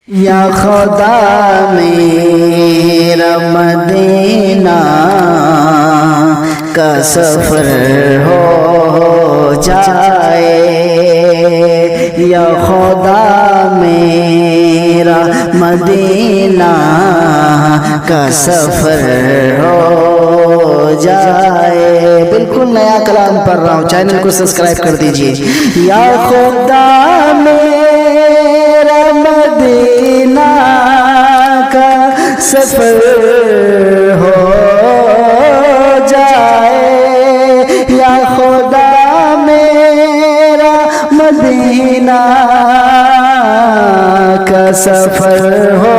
یا خدا میرا مدینہ کا سفر ہو جائے، یا خدا میرا مدینہ کا سفر ہو جائے۔ بالکل نیا کلام پڑھ رہا ہوں، چینل کو سبسکرائب کر دیجئے۔ یا خدا میرا مدینہ کا سفر ہو جائے، یا خدا میرا مدینہ کا سفر ہو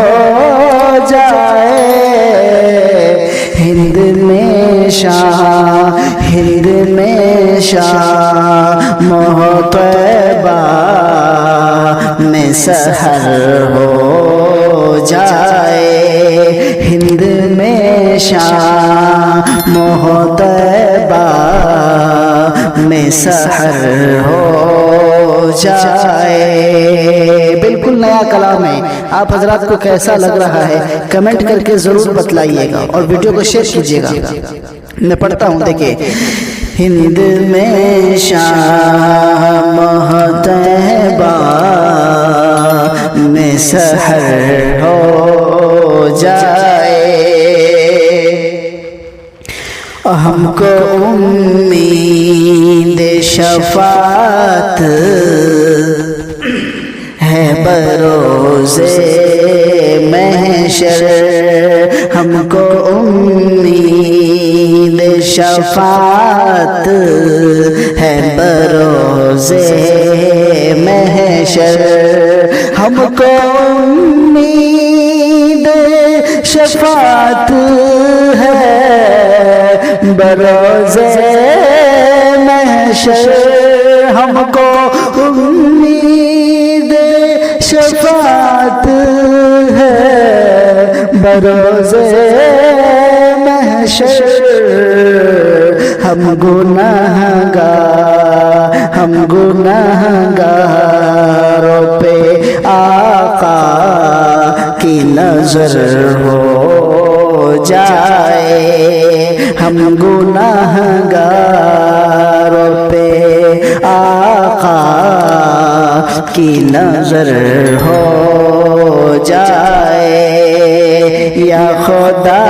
جائے۔ ہند میں شام طیبہ میں سحر ہو جائے، ہند میں شام طیبہ میں سحر ہو جائے۔ بالکل نیا کلام ہے، آپ حضرات کو کیسا لگ رہا ہے کمنٹ کر کے ضرور بتلائیے گا اور ویڈیو کو شیئر کیجیے گا۔ میں پڑھتا ہوں، دیکھیں۔ ہند میں شام طیبہ میں سحر ہو جائے، ہم کو امید شفاعت ہے بروز محشر، ہم کو امید شفاعت ہے بروز محشر، ہم کو امید شفاعت ہے بروز محشر، ہم کو امید شفاعت ہے بروز محشر، ہم گناہگاروں پہ آقا کی نظر ہو جائے، ہم گناہگاروں پہ آقا کی نظر ہو جائے، یا خدا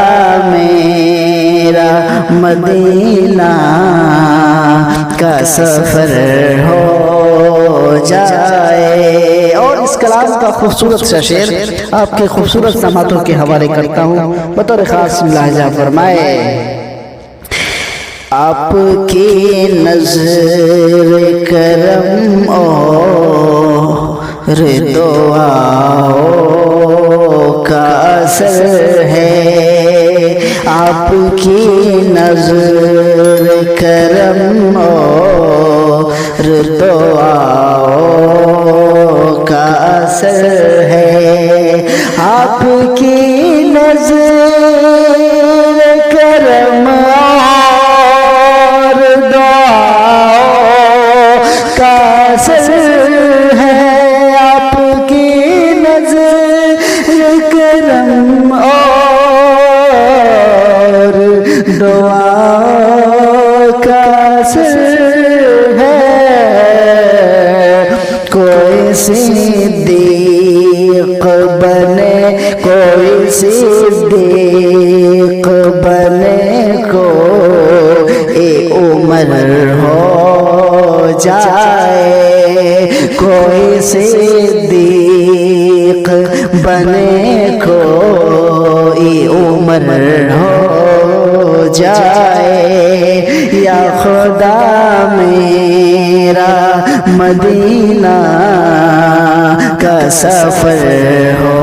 میرا مدینہ کا سفر ہو جائے۔ اور اس کلام کا خوبصورت سا شعر آپ کے خوبصورت سماعتوں کے حوالے کرتا ہوں، بطور خاص ملاحظہ فرمائے۔ آپ کی نظر کرم اور دعاؤں کا اثر ہے، آپ کی نظر کرم اور دعاؤں کا اثر ہے، آپ کی نظر کرم اور دعاؤں کا اثر ہے، آپ کی نظر کرم اور دعاؤں کا اثر ہے، کوئی صدیق بنے، کوئی صدیق بنے کو اے عمر ہو جائے، کوئی صدیق بنے کو اے عمر ہو جائے، یا خدا میرا مدینہ کا سفر ہو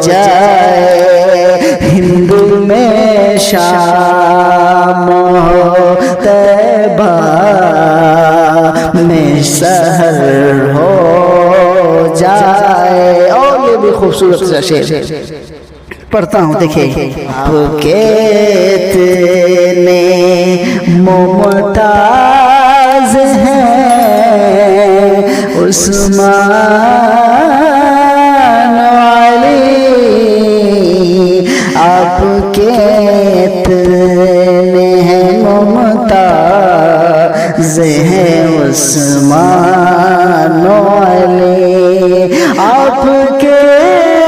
جائے، ہند میں شام طیبہ میں سحر ہو جائے۔ اور یہ بھی خوبصورت سا شعر پڑھتا ہوں، دیکھیں۔ آپ کے اتنے ممتاز ہیں عثمان عثمان و علی آپ کے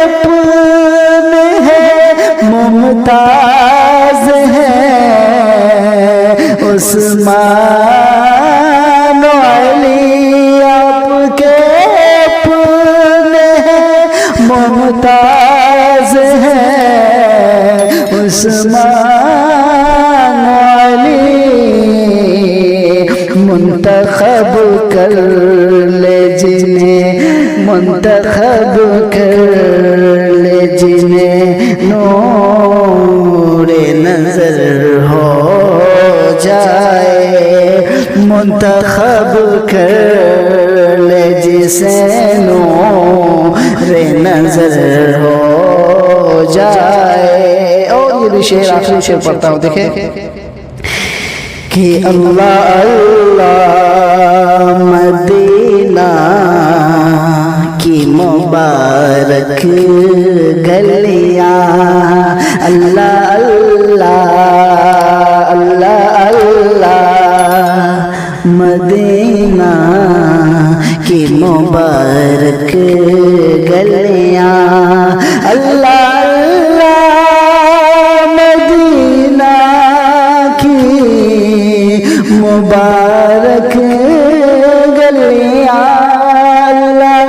اپنے ہیں ممتاز ہیں عثمان و علی آپ کے اپنے ہیں ممتاز ہیں عثمان و علی منتخب کر لے جنہیں منتخب کر لے جنہیں نور نظر ہو جائے منتخب کر لے جسے نور نظر ہو جائے. اور یہ بھی شعر آخری شعر پڑھتا ہوں دیکھیں کہ اللہ اللہ مدینہ کی مبارک گلیاں اللہ اللہ اللہ اللہ مدینہ کی مبارک گلیاں اللہ مبارک گلیاں اللہ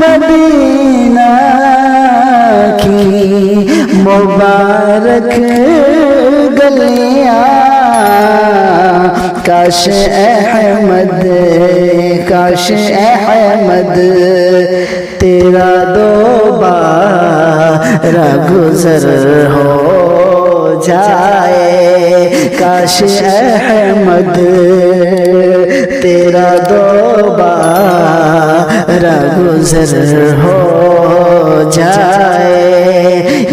مدینہ کی مبارک گلیاں کاش احمد تیرا دوبارہ گزر ہو جائے کاش احمد تیرا دوبارہ گزر ہو جائے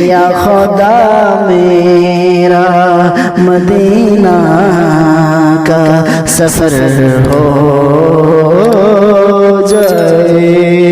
یا خدا میرا مدینہ کا سفر ہو جائے.